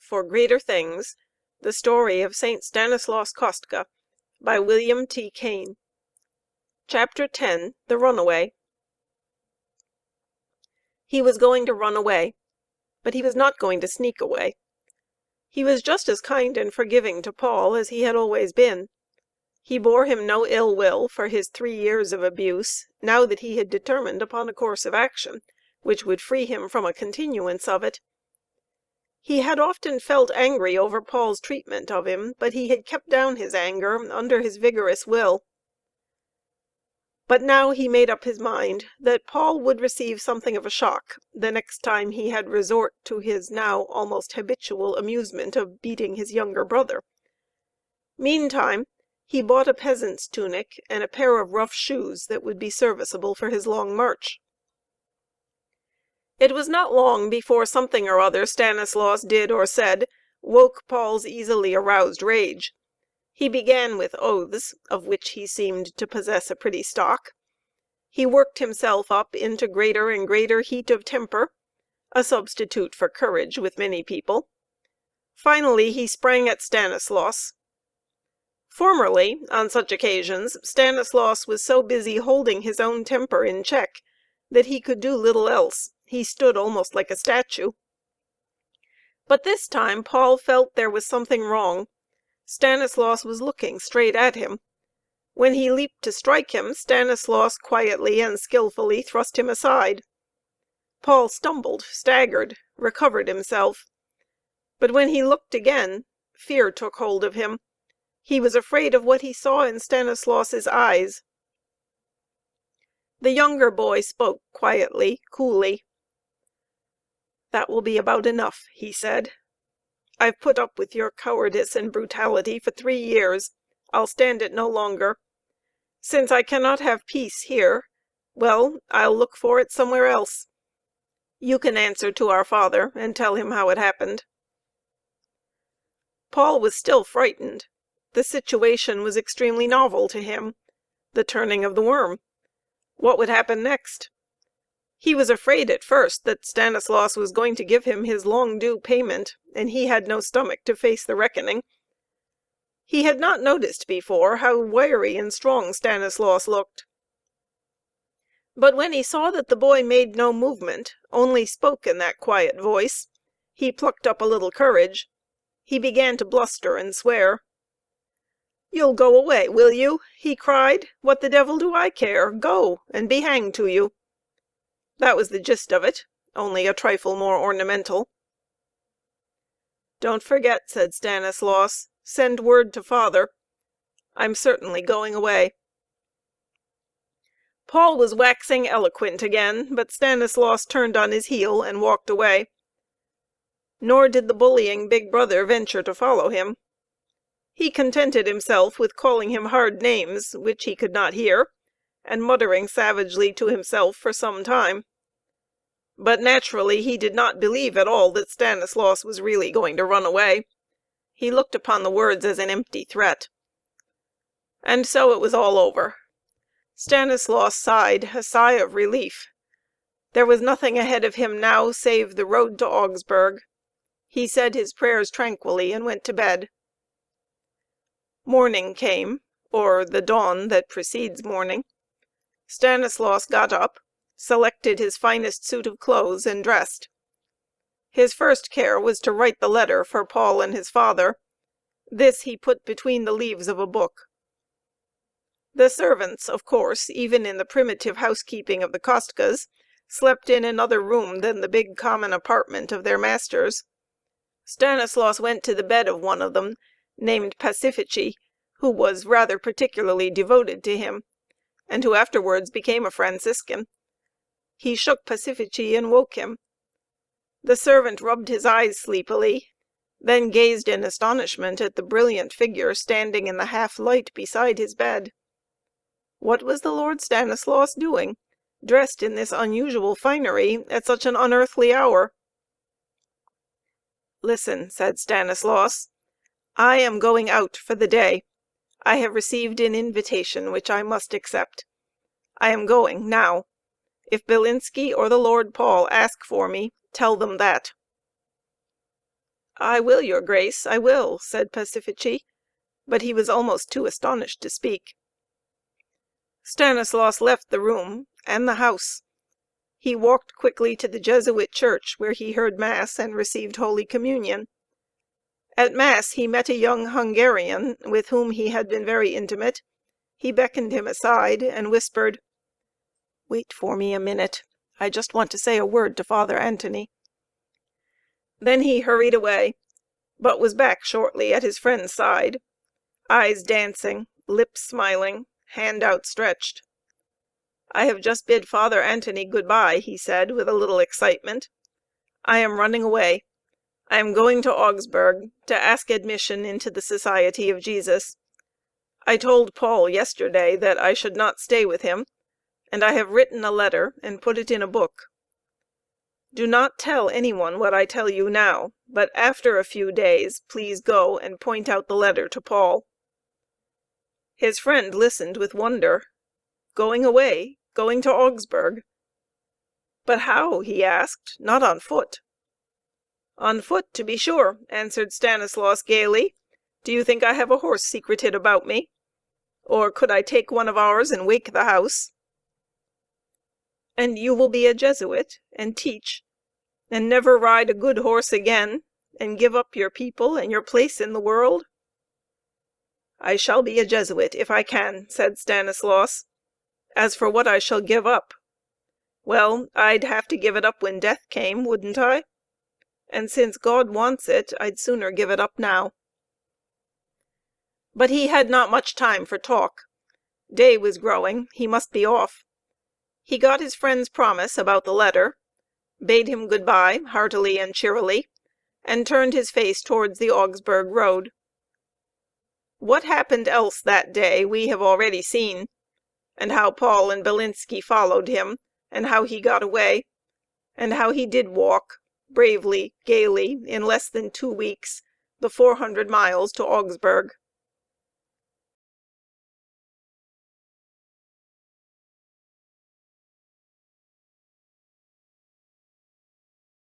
for Greater Things, The Story of St. Stanislaus Kostka, by William T. Kane. Chapter 10. The Runaway. He was going to run away, but he was not going to sneak away. He was just as kind and forgiving to Paul as he had always been. He bore him no ill will for his 3 years of abuse, now that he had determined upon a course of action which would free him from a continuance of it. He had often felt angry over Paul's treatment of him, but he had kept down his anger under his vigorous will. But now he made up his mind that Paul would receive something of a shock the next time he had resort to his now almost habitual amusement of beating his younger brother. Meantime, he bought a peasant's tunic and a pair of rough shoes that would be serviceable for his long march. It was not long before something or other Stanislaus did or said woke Paul's easily aroused rage. He began with oaths, of which he seemed to possess a pretty stock. He worked himself up into greater and greater heat of temper, a substitute for courage with many people. Finally he sprang at Stanislaus. Formerly, on such occasions, Stanislaus was so busy holding his own temper in check that he could do little else. He stood almost like a statue. But this time Paul felt there was something wrong. Stanislaus was looking straight at him. When he leaped to strike him, Stanislaus quietly and skillfully thrust him aside. Paul stumbled, staggered, recovered himself. But when he looked again, fear took hold of him. He was afraid of what he saw in Stanislaus's eyes. The younger boy spoke quietly, coolly. "That will be about enough," he said. "I've put up with your cowardice and brutality for 3 years. I'll stand it no longer. Since I cannot have peace here, well, I'll look for it somewhere else. You can answer to our father and tell him how it happened." Paul was still frightened. The situation was extremely novel to him. The turning of the worm. What would happen next? He was afraid at first that Stanislaus was going to give him his long due payment, and he had no stomach to face the reckoning. He had not noticed before how wiry and strong Stanislaus looked. But when he saw that the boy made no movement, only spoke in that quiet voice, he plucked up a little courage. He began to bluster and swear. "You'll go away, will you?" he cried. "What the devil do I care? Go, and be hanged to you." That was the gist of it, only a trifle more ornamental. "Don't forget," said Stanislaus. "Send word to father. I'm certainly going away." Paul was waxing eloquent again, but Stanislaus turned on his heel and walked away. Nor did the bullying big brother venture to follow him. He contented himself with calling him hard names, which he could not hear, and muttering savagely to himself for some time. But naturally he did not believe at all that Stanislaus was really going to run away. He looked upon the words as an empty threat. And so it was all over. Stanislaus sighed a sigh of relief. There was nothing ahead of him now save the road to Augsburg. He said his prayers tranquilly and went to bed. Morning came, or the dawn that precedes morning. Stanislaus got up, selected his finest suit of clothes, and dressed. His first care was to write the letter for Paul and his father. This he put between the leaves of a book. The servants, of course, even in the primitive housekeeping of the Kostkas, slept in another room than the big common apartment of their masters. Stanislaus went to the bed of one of them, named Pacifici, who was rather particularly devoted to him, and who afterwards became a Franciscan. He shook Pacifici and woke him. The servant rubbed his eyes sleepily, then gazed in astonishment at the brilliant figure standing in the half light beside his bed. What was the Lord Stanislaus doing, dressed in this unusual finery at such an unearthly hour? "Listen," said Stanislaus. "I am going out for the day. I have received an invitation which I must accept. I am going now. If Bilinski or the Lord Paul ask for me, tell them that." "I will, your grace, I will," said Pacifici, but he was almost too astonished to speak. Stanislaus left the room and the house. He walked quickly to the Jesuit church, where he heard Mass and received Holy Communion. At Mass he met a young Hungarian with whom he had been very intimate. He beckoned him aside and whispered, "Wait for me a minute. I just want to say a word to Father Antony." Then he hurried away, but was back shortly at his friend's side, eyes dancing, lips smiling, hand outstretched. "I have just bid Father Antony good bye," he said, with a little excitement. "I am running away. I am going to Augsburg to ask admission into the Society of Jesus. I told Paul yesterday that I should not stay with him, and I have written a letter and put it in a book. Do not tell anyone what I tell you now, but after a few days please go and point out the letter to Paul." His friend listened with wonder. Going away, going to Augsburg. "But how?" he asked. "Not on foot?" "On foot, to be sure," answered Stanislaus gaily. "Do you think I have a horse secreted about me? Or could I take one of ours and wake the house?" "And you will be a Jesuit, and teach, and never ride a good horse again, and give up your people and your place in the world?" "I shall be a Jesuit if I can," said Stanislaus. "As for what I shall give up, well, I'd have to give it up when death came, wouldn't I? And since God wants it, I'd sooner give it up now." But he had not much time for talk. Day was growing. He must be off. He got his friend's promise about the letter, bade him good bye heartily and cheerily, and turned his face towards the Augsburg road. What happened else that day we have already seen, and how Paul and Bilinski followed him, and how he got away, and how he did walk bravely, gaily, in less than 2 weeks, the 400 miles to Augsburg.